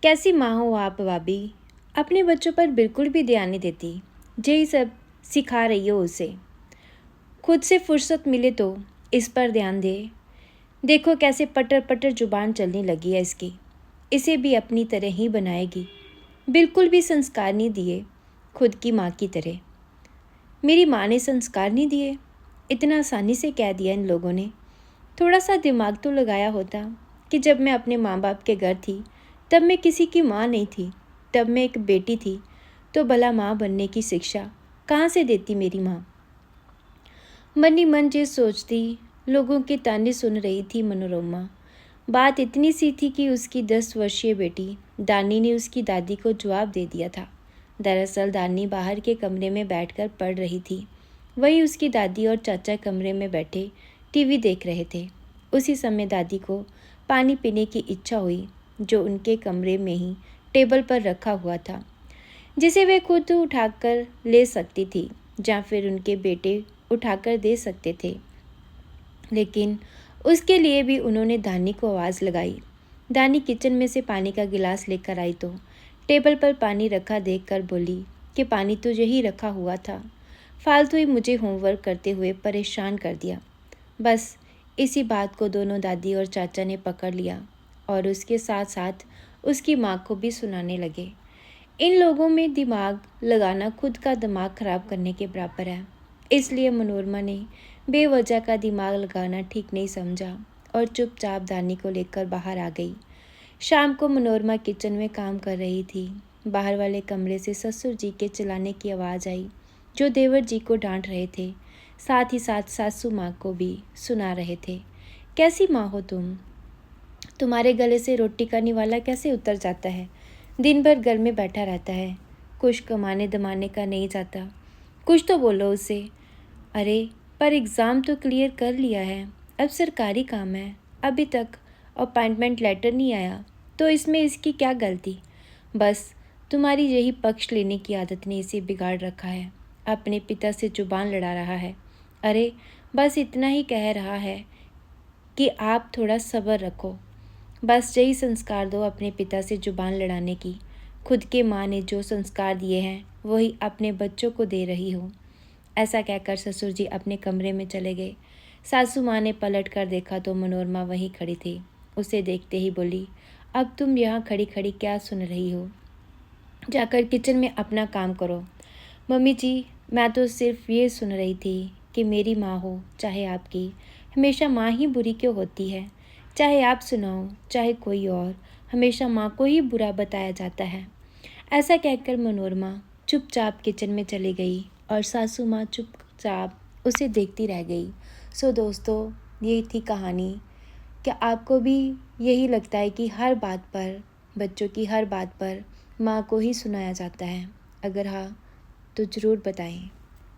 कैसी माँ हो आप भाभी? अपने बच्चों पर बिल्कुल भी ध्यान नहीं देती। यही सब सिखा रही हो उसे। खुद से फुर्सत मिले तो इस पर ध्यान दे। देखो कैसे पटर पटर जुबान चलने लगी है इसकी। इसे भी अपनी तरह ही बनाएगी। बिल्कुल भी संस्कार नहीं दिए, खुद की माँ की तरह। मेरी माँ ने संस्कार नहीं दिए, इतना आसानी से कह दिया इन लोगों ने। थोड़ा सा दिमाग तो लगाया होता कि जब मैं अपने माँ बाप के घर थी तब मैं किसी की माँ नहीं थी, तब मैं एक बेटी थी। तो भला माँ बनने की शिक्षा कहाँ से देती मेरी माँ? मन ही मन जे सोचती, लोगों के ताने सुन रही थी मनोरमा। बात इतनी सी थी कि उसकी 10 वर्षीय बेटी दानी ने उसकी दादी को जवाब दे दिया था। दरअसल दानी बाहर के कमरे में बैठकर पढ़ रही थी। वहीं उसकी दादी और चाचा कमरे में बैठे टीवी देख रहे थे। उसी समय दादी को पानी पीने की इच्छा हुई, जो उनके कमरे में ही टेबल पर रखा हुआ था, जिसे वे खुद उठाकर ले सकती थी या फिर उनके बेटे उठाकर दे सकते थे। लेकिन उसके लिए भी उन्होंने दानी को आवाज़ लगाई। दानी किचन में से पानी का गिलास लेकर आई तो टेबल पर पानी रखा देखकर बोली कि पानी तो यही रखा हुआ था, फालतू ही मुझे होमवर्क करते हुए परेशान कर दिया। बस इसी बात को दोनों दादी और चाचा ने पकड़ लिया और उसके साथ साथ उसकी माँ को भी सुनाने लगे। इन लोगों में दिमाग लगाना खुद का दिमाग खराब करने के बराबर है। इसलिए मनोरमा ने बेवजह का दिमाग लगाना ठीक नहीं समझा और चुपचाप दानी को लेकर बाहर आ गई। शाम को मनोरमा किचन में काम कर रही थी। बाहर वाले कमरे से ससुर जी के चिल्लाने की आवाज़ आई, जो देवर जी को डांट रहे थे, साथ ही साथ सासू माँ को भी सुना रहे थे। कैसी माँ हो तुम? तुम्हारे गले से रोटी का निवाला कैसे उतर जाता है? दिन भर घर में बैठा रहता है, कुछ कमाने दमाने का नहीं जाता। कुछ तो बोलो उसे। अरे पर एग्ज़ाम तो क्लियर कर लिया है, अब सरकारी काम है। अभी तक अपॉइंटमेंट लेटर नहीं आया, तो इसमें इसकी क्या गलती? बस तुम्हारी यही पक्ष लेने की आदत ने इसे बिगाड़ रखा है। अपने पिता से जुबान लड़ा रहा है। अरे बस इतना ही कह रहा है कि आप थोड़ा सब्र रखो। बस यही संस्कार दो अपने पिता से जुबान लड़ाने की। खुद के माँ ने जो संस्कार दिए हैं वही अपने बच्चों को दे रही हो। ऐसा कहकर ससुर जी अपने कमरे में चले गए। सासू माँ ने पलट कर देखा तो मनोरमा वहीं खड़ी थी। उसे देखते ही बोली, अब तुम यहाँ खड़ी खड़ी क्या सुन रही हो? जाकर किचन में अपना काम करो। मम्मी जी, मैं तो सिर्फ ये सुन रही थी कि मेरी माँ हो चाहे आपकी, हमेशा माँ ही बुरी क्यों होती है? चाहे आप सुनाओ चाहे कोई और, हमेशा माँ को ही बुरा बताया जाता है। ऐसा कहकर मनोरमा चुपचाप किचन में चली गई और सासू माँ चुपचाप उसे देखती रह गई। सो दोस्तों, ये थी कहानी। क्या आपको भी यही लगता है कि हर बात पर, बच्चों की हर बात पर माँ को ही सुनाया जाता है? अगर हाँ तो ज़रूर बताएं।